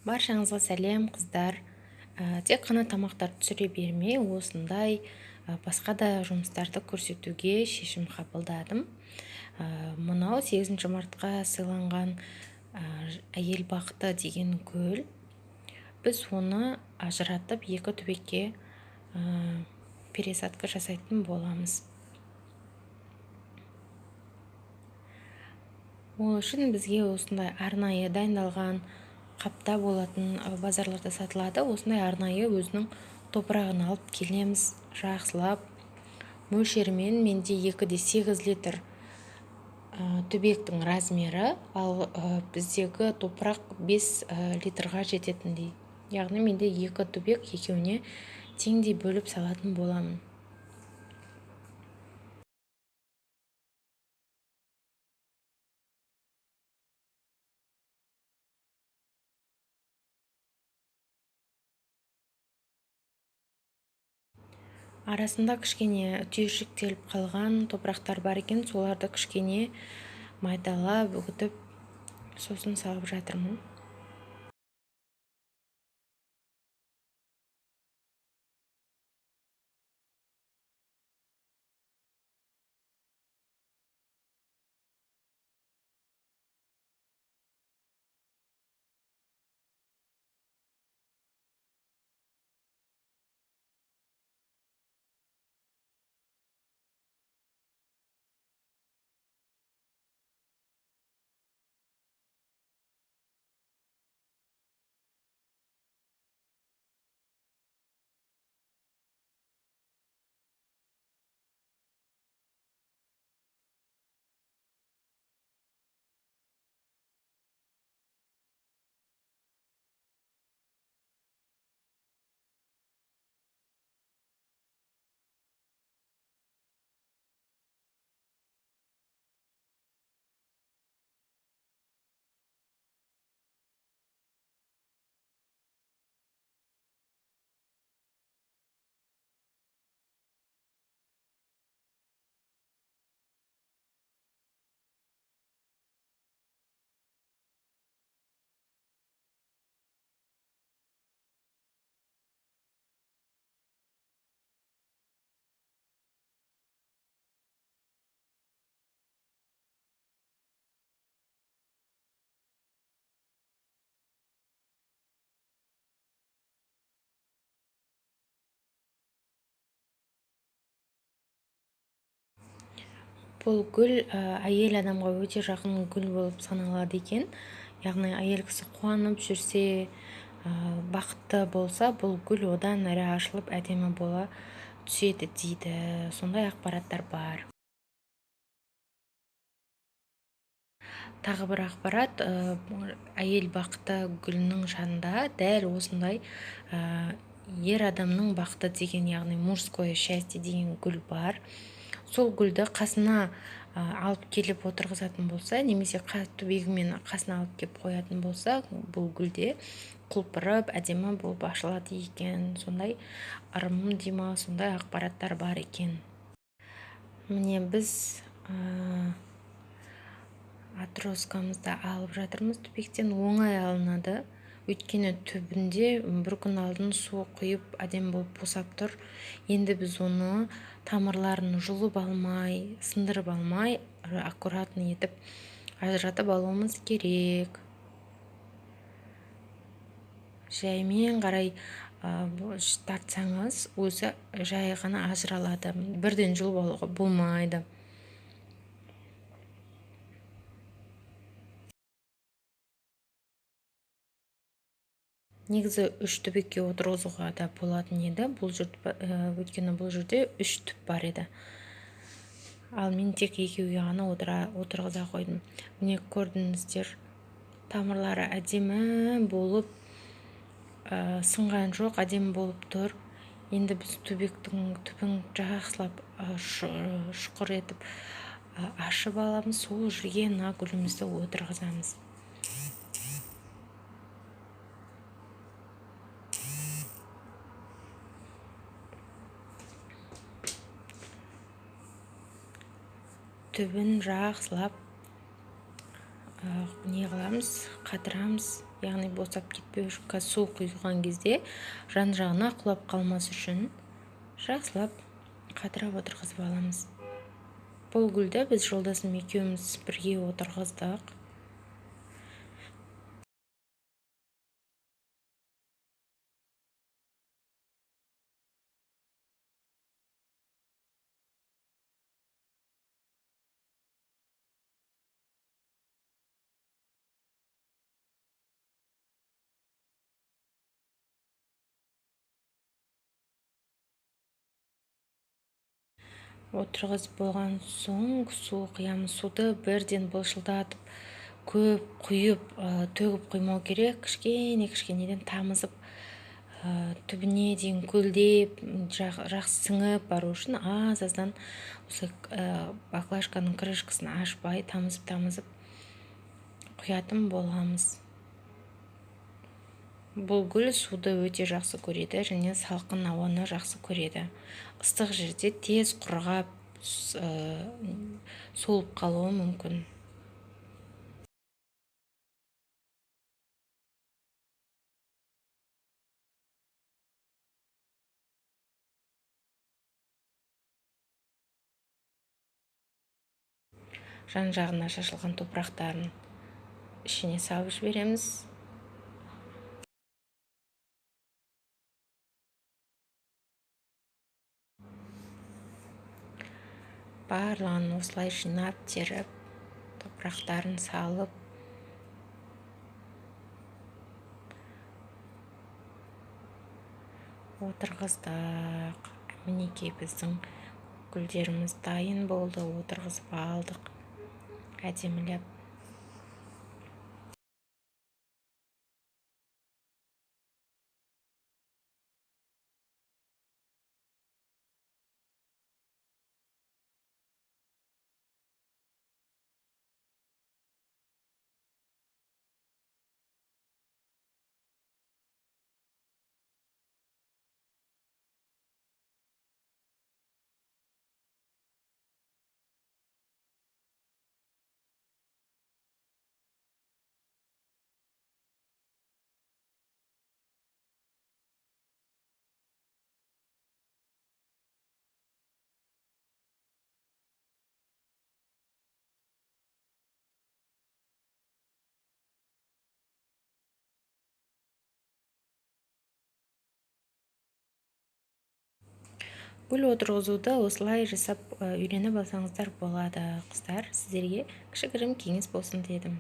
Баршаңызға сәлем қыздар. Тек қана тамақтар түсіре бермей, осындай басқа да жұмыстарды көрсетуге шешім қабылдадым. Мынау 8 мартқа сыйланған әйел бақыты деген гүл. Біз оны ажыратып екі түбекке пересадка жасайтын боламыз. Ол үшін бізге осындай арнайы дайындалған қапта болатын базарларда сатылады. Осындай арнайы өзінің топырағын алып келеміз, жақсылап мөлшермен. Менде 2,8 литр түбектің размері, ал біздегі топырақ 5 литрға жететіндей. Яғни менде 2 түбек, екеуіне теңдей бөліп салатын боламын. Арасында кішкене түйіршіктеліп қалған топырақтар бар екен, соларды кішкене майдалап, үгітіп, сосын салып жатырмын. Бұл гүл әйел адамға өте жақын гүл болып саналады екен. Яғни әйел кісі қуанып жүрсе, бақытты болса, бұл гүл одан әрі ашылып әдемі бола түседі дейді. Сондай ақпараттар бар. Тағы бір ақпарат, әйел бақыты гүлінің жанында дәл осындай ер адамның бақыты деген, яғни мужское счастье деген гүл бар. Сол гүлді қасына алып келіп отырғызатын болса, немесе түбегімен қасына алып келіп қоятын болса, бұл гүлде құлпырып әдемі болып ашылады екен. Сондай ырым дейма, сондай ақпараттар бар екен. Міне біз атроскамызды алып жатырмыз. Түбектен оңай алынады. Өйткені түбінде бір күн алдын су құйып әдемі болып босап тұр. Енді біз оны тамырларын жұлып алмай, сындырып алмай, аккуратный етіп ажыратып алуымыз керек. Жаймен қарай тартсаңыз, өзі жай ғана ажыралады. Бірден жұлып алуға болмайды. Негізі 3 түбекке отырғызуға да болатын еді. Өйткені бұл жерде 3 түп бар еді. Ал мен тек екеуге ғана отырғыза қойдым. Міне көрдіңіздер, тамырлары әдемі болып, сынған жоқ, әдемі болып тұр. Енді біз түбін жақсылап шұқыр етіп ашып аламыз. Сол жерге мына гүлімізді отырғызамыз. Түбін жақсылап не қыламыз, қатырамыз, яғни босап кетпеу үшін. Қазір су құйылған кезде жан жағына құлап қалмас үшін жақсылап қатырап отырғызып аламыз. Бұл гүлді біз жолдасым екеуміз бірге отырғыздық. Отырғызып болған соң су құямыз. Суды бірден былшылдатып көп құйып, төгіп құймау керек. Кішкенеден тамызып, түбіне дейін көлдеп, жақсы сіңіп бару үшін аз-аздан осы баклажканың крышкасын ашпай тамызып құятын боламыз. Бұл гүл суды өте жақсы көреді және салқын ауаны жақсы көреді. Ыстық жерде тез құрғап, солып қалуы мүмкін. Жан жағына шашылған топырақтарын ішіне салып жібереміз. Барлығын осылай жинап, теріп, топырақтарын салып, отырғыздық. Мінекей біздің гүлдеріміз дайын болды, отырғызып алдық әдемілеп. Гүл отырғызуды осылай жасап үйреніп алсаңыздар болады, қыздар. Сіздерге кішігірім кеңес болсын дедім.